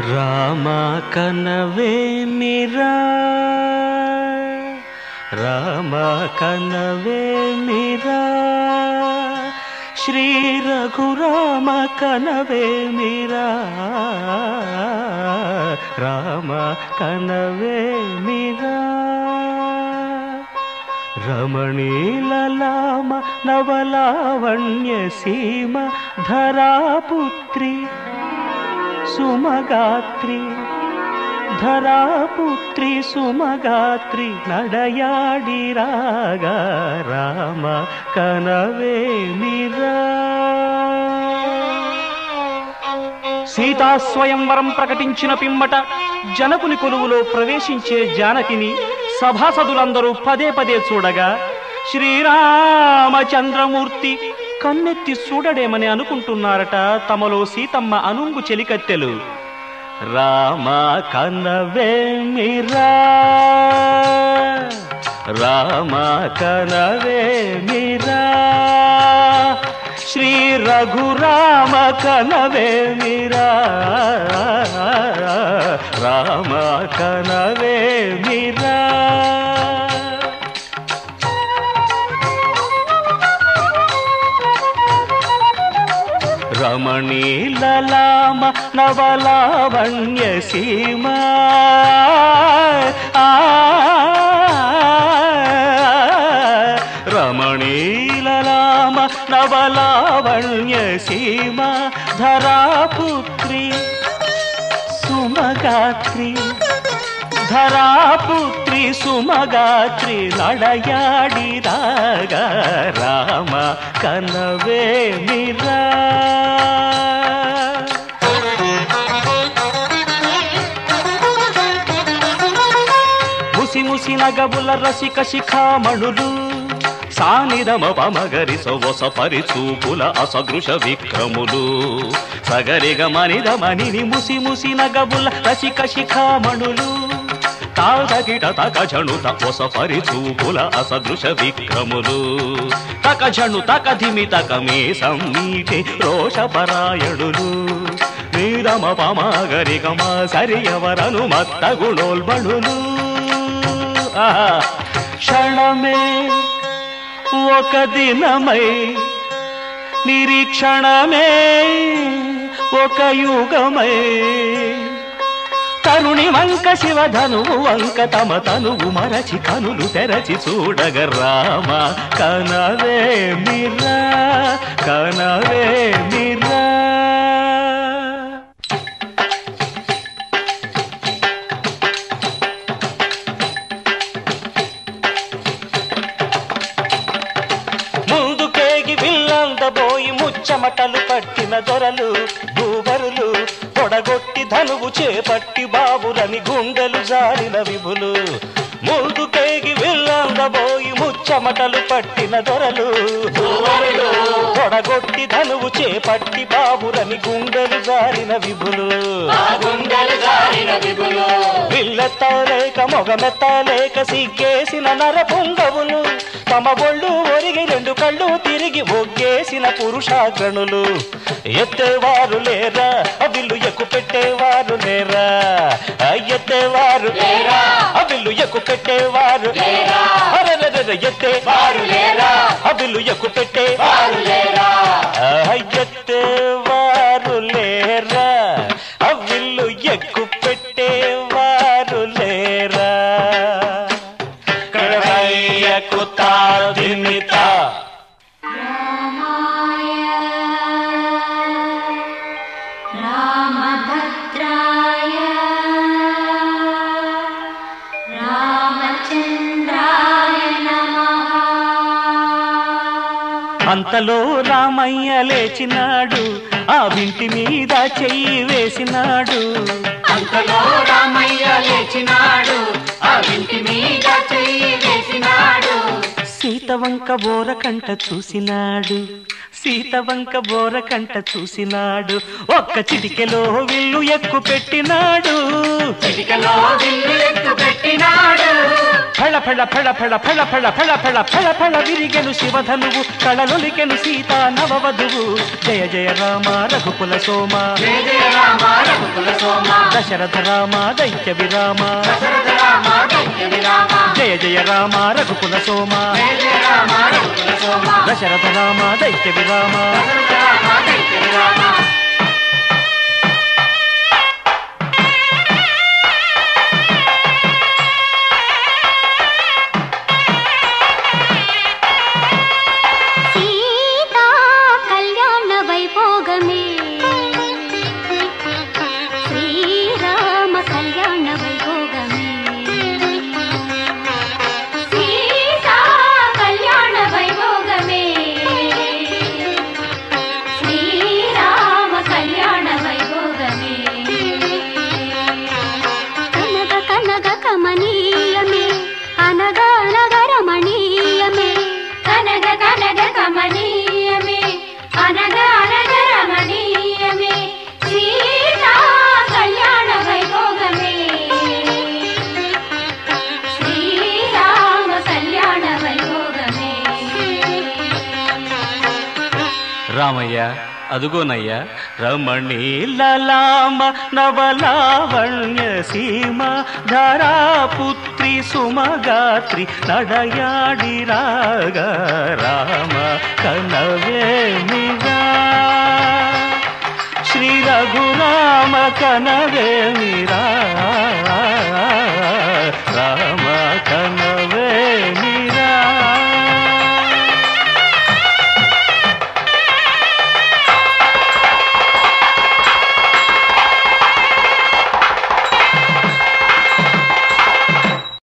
రామ కనవేమిరా రామ కనవేమిరా శ్రీ రఘురామ కనవేమిరా రామ కనవేమిరా రమణీలలామ నవలావణ్య సీమ ధరాపుత్రి సుమగాత్రి ధరాపుత్రి సుమగాత్రి నడయాడి రాగా రామ కనవేమిరా. సీతాస్వయంవరం ప్రకటించిన పిమ్మట జనకుని కొలువులో ప్రవేశించే జానకిని సభాసదులందరూ పదే పదే చూడగా శ్రీరామచంద్రమూర్తి కన్నెత్తి చూడడేమని అనుకుంటున్నారట తమలో సీతమ్మ అనుంగు చెలికత్తెలు. రామ కనవేమిరా రామ కనవేమిరా శ్రీ రఘురామ కనవేమిరా రామ కనవేమిరా. రమణీలలామ నవలావణ్య సీమ రమణీలలామ నవలావణ్య సీమ ధరాపుత్రి సుమగాత్రి ధరాపుత్రి సుమగాత్రి నడయాడి రాగా రామ కనవేమిరా. ముసి ముసి నగబుల రసిక శిఖామణులు సానిదమ పమగరి సొవస పరిచూపుల అసదృశ విక్రములు సగరిగ మనిదమని ముసి ముసి నగబుల రసిక శిఖామణులు తాదగిట తకజణు తపొస పరిచూపుల అసదృశ విక్రములు తకజణు తకధిమి తకమే సమ్మీటి రోషపరాయణులు నీరమ పమగరిగమ సరియవరను మత్త గుణోల్బణులు. క్షణమే ఒక దినమై నిరీక్షణమే ఒక యుగమై తరుణి వంక శివధనువు వంక తమ తనువు మరచి కనులు తెరచి చూడగ రామ కనవేమిరా కనవేమిరా. ముందుకేగి ముచ్చమటలు పట్టిన దొరలు భూవరులు పొడగొట్టి ధనువు చేపట్టి బాబులని గుండెలు జారిన విభులు. ముందుకేగి విల్లందబోయి ముచ్చమటలు పట్టిన దొరలు పొడగొట్టి ధనువు చేపట్టి బాబులని గుండెలు జారిన విభులు. విల్లెత్తలేక మొగమెత్తలేక సిగ్గేసిన నరపుంగవులు తమ ఒళ్ళు ఒరిగి రెండు కళ్ళు తిరిగి ఒగ్గేసిన పురుషాగ్రణులు. ఎత్తేవారు లేరా అవిల్లు ఎక్కు పెట్టేవారు లేరా ఎత్తేవారు లేరా అవిల్లు ఎక్కు పెట్టేవారు ఎత్తేవారు లేరా అవిల్లు ఎక్కు పెట్టేవారు లేరా ఎత్తేవారు లేరా అవిల్లు ఎక్కు పెట్టేవారు లేరా. అంతలో రామయ్య లేచినాడు ఆ వింటి మీద చెయ్యి వేసినాడు. అంతలో రామయ్య లేచినాడు ఆ వింటి మీద చెయ్యి వేసినాడు. సీత వంక బోర కంట చూసినాడు సీతవంక బోరకంట చూసినాడు ఒక్క చిటికెలో విల్లు ఎక్కు పెట్టినాడు చిటికలో విల్లు ఎక్కు పెట్టినాడు ఫళ ఫళ ఫళ ఫళ ఫళ ఫళ ఫళ ఫళ ఫళ ఫళ విరిగెను శివధనువు కళలొలికెను సీతా నవవధువు జయ జయ రామ రఘుకుల సోమ జయ జయ రామ రఘుకుల సోమ దశరథ రామ దైత్య విరామ దశరథ రామ దైత్య విరామ జయ జయ రామ రఘుకుల సోమ జయ జయ రామ రఘుకుల సోమ దశరథ రామ దైత్య విరామ దశరథ రామ దైత్య విరామ రామయ్య అదుగోనయ్యా రమణీలలామ నవలావణ్య సీమ ధరాపుత్రి సుమగాత్రి నడయాడి రాగ రామ కనవేమిరా శ్రీ రఘురామ కనవేమిరా